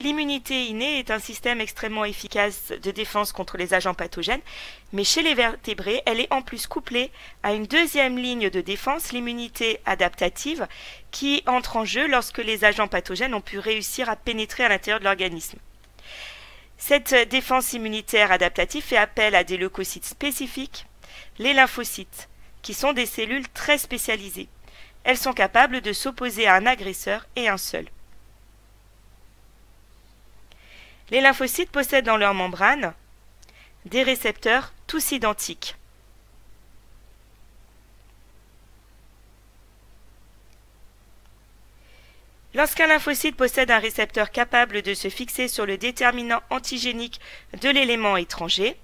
L'immunité innée est un système extrêmement efficace de défense contre les agents pathogènes, mais chez les vertébrés, elle est en plus couplée à une deuxième ligne de défense, l'immunité adaptative, qui entre en jeu lorsque les agents pathogènes ont pu réussir à pénétrer à l'intérieur de l'organisme. Cette défense immunitaire adaptative fait appel à des leucocytes spécifiques, les lymphocytes, qui sont des cellules très spécialisées. Elles sont capables de s'opposer à un agresseur et un seul. Les lymphocytes possèdent dans leur membrane des récepteurs tous identiques. Lorsqu'un lymphocyte possède un récepteur capable de se fixer sur le déterminant antigénique de l'élément étranger,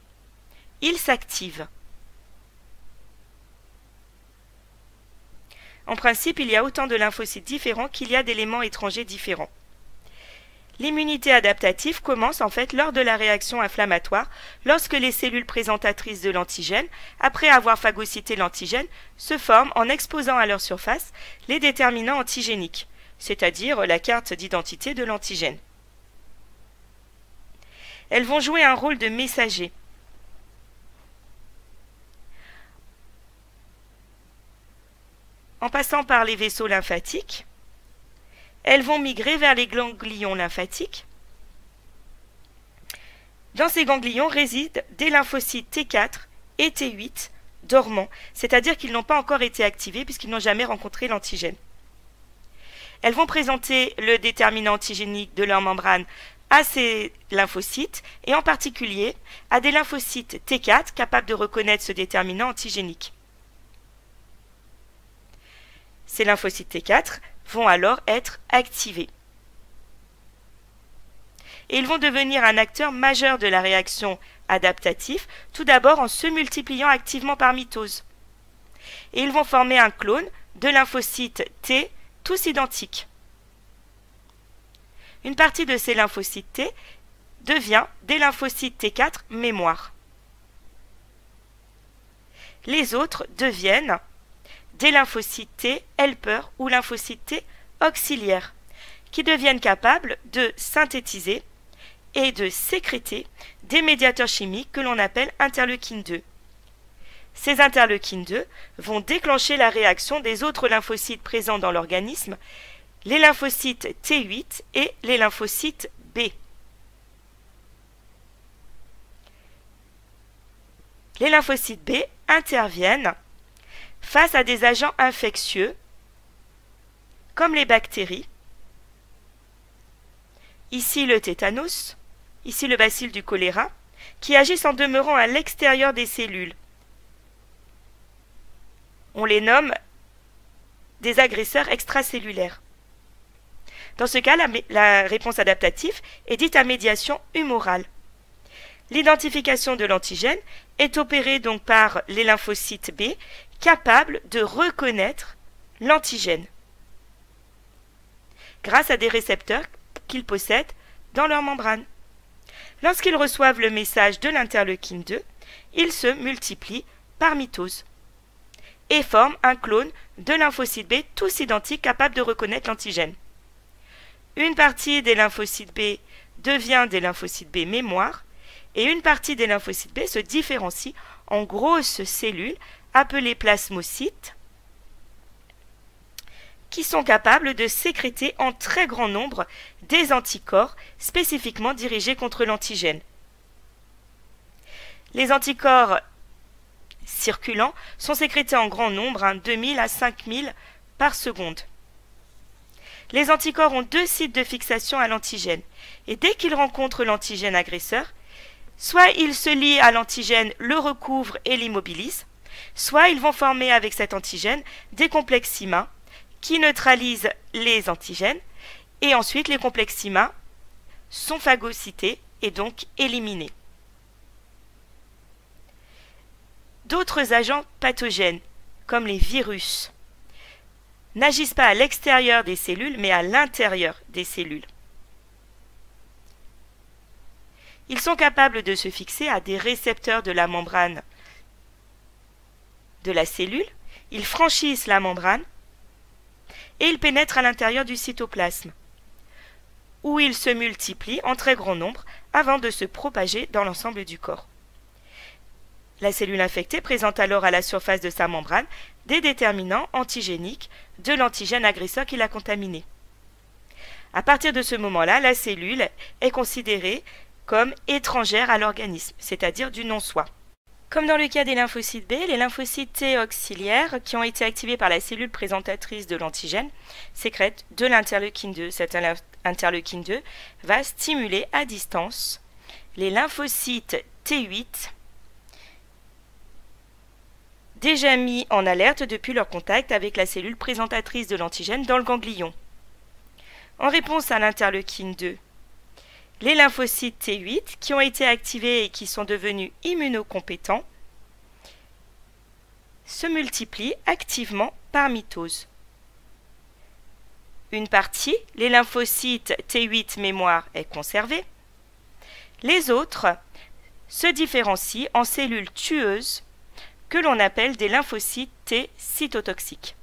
il s'active. En principe, il y a autant de lymphocytes différents qu'il y a d'éléments étrangers différents. L'immunité adaptative commence en fait lors de la réaction inflammatoire, lorsque les cellules présentatrices de l'antigène, après avoir phagocyté l'antigène, se forment en exposant à leur surface les déterminants antigéniques, c'est-à-dire la carte d'identité de l'antigène. Elles vont jouer un rôle de messager. En passant par les vaisseaux lymphatiques, elles vont migrer vers les ganglions lymphatiques. Dans ces ganglions résident des lymphocytes T4 et T8 dormants, c'est-à-dire qu'ils n'ont pas encore été activés puisqu'ils n'ont jamais rencontré l'antigène. Elles vont présenter le déterminant antigénique de leur membrane à ces lymphocytes et en particulier à des lymphocytes T4 capables de reconnaître ce déterminant antigénique. Ces lymphocytes T4 vont alors être activés. Et ils vont devenir un acteur majeur de la réaction adaptative, tout d'abord en se multipliant activement par mitose. Et ils vont former un clone de lymphocytes T, tous identiques. Une partie de ces lymphocytes T devient des lymphocytes T4 mémoire. Les autres deviennent des lymphocytes T helper ou lymphocytes T auxiliaires, qui deviennent capables de synthétiser et de sécréter des médiateurs chimiques que l'on appelle interleukines 2. Ces interleukines 2 vont déclencher la réaction des autres lymphocytes présents dans l'organisme, les lymphocytes T8 et les lymphocytes B. Les lymphocytes B interviennent face à des agents infectieux, comme les bactéries, ici le tétanos, ici le bacille du choléra, qui agissent en demeurant à l'extérieur des cellules. On les nomme des agresseurs extracellulaires. Dans ce cas, la réponse adaptative est dite à médiation humorale. L'identification de l'antigène est opérée donc par les lymphocytes B, capables de reconnaître l'antigène grâce à des récepteurs qu'ils possèdent dans leur membrane. Lorsqu'ils reçoivent le message de l'interleukine 2, ils se multiplient par mitose et forment un clone de lymphocytes B tous identiques capables de reconnaître l'antigène. Une partie des lymphocytes B devient des lymphocytes B mémoire et une partie des lymphocytes B se différencie en grosses cellules appelées plasmocytes, qui sont capables de sécréter en très grand nombre des anticorps spécifiquement dirigés contre l'antigène. Les anticorps circulants sont sécrétés en grand nombre, 2000 à 5000 par seconde. Les anticorps ont deux sites de fixation à l'antigène, et dès qu'ils rencontrent l'antigène agresseur, soit ils se lient à l'antigène, le recouvrent et l'immobilisent, soit ils vont former avec cet antigène des complexes IMA qui neutralisent les antigènes, et ensuite les complexes IMA sont phagocytés et donc éliminés. D'autres agents pathogènes, comme les virus, n'agissent pas à l'extérieur des cellules, mais à l'intérieur des cellules. Ils sont capables de se fixer à des récepteurs de la membrane de la cellule, ils franchissent la membrane et ils pénètrent à l'intérieur du cytoplasme, où ils se multiplient en très grand nombre avant de se propager dans l'ensemble du corps. La cellule infectée présente alors à la surface de sa membrane des déterminants antigéniques de l'antigène agresseur qui l'a contaminé. À partir de ce moment-là, la cellule est considérée comme étrangère à l'organisme, c'est-à-dire du non-soi. Comme dans le cas des lymphocytes B, les lymphocytes T auxiliaires qui ont été activés par la cellule présentatrice de l'antigène sécrètent de l'interleukine 2. Cette interleukine 2 va stimuler à distance les lymphocytes T8 déjà mis en alerte depuis leur contact avec la cellule présentatrice de l'antigène dans le ganglion. En réponse à l'interleukine 2, les lymphocytes T8 qui ont été activés et qui sont devenus immunocompétents se multiplient activement par mitose. Une partie, les lymphocytes T8 mémoire, est conservée. Les autres se différencient en cellules tueuses que l'on appelle des lymphocytes T cytotoxiques.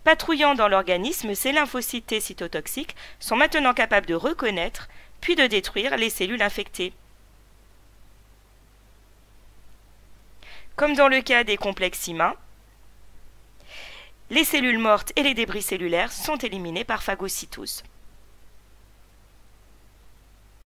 Patrouillant dans l'organisme, ces lymphocytes T cytotoxiques sont maintenant capables de reconnaître puis de détruire les cellules infectées. Comme dans le cas des complexes humains, les cellules mortes et les débris cellulaires sont éliminés par phagocytose.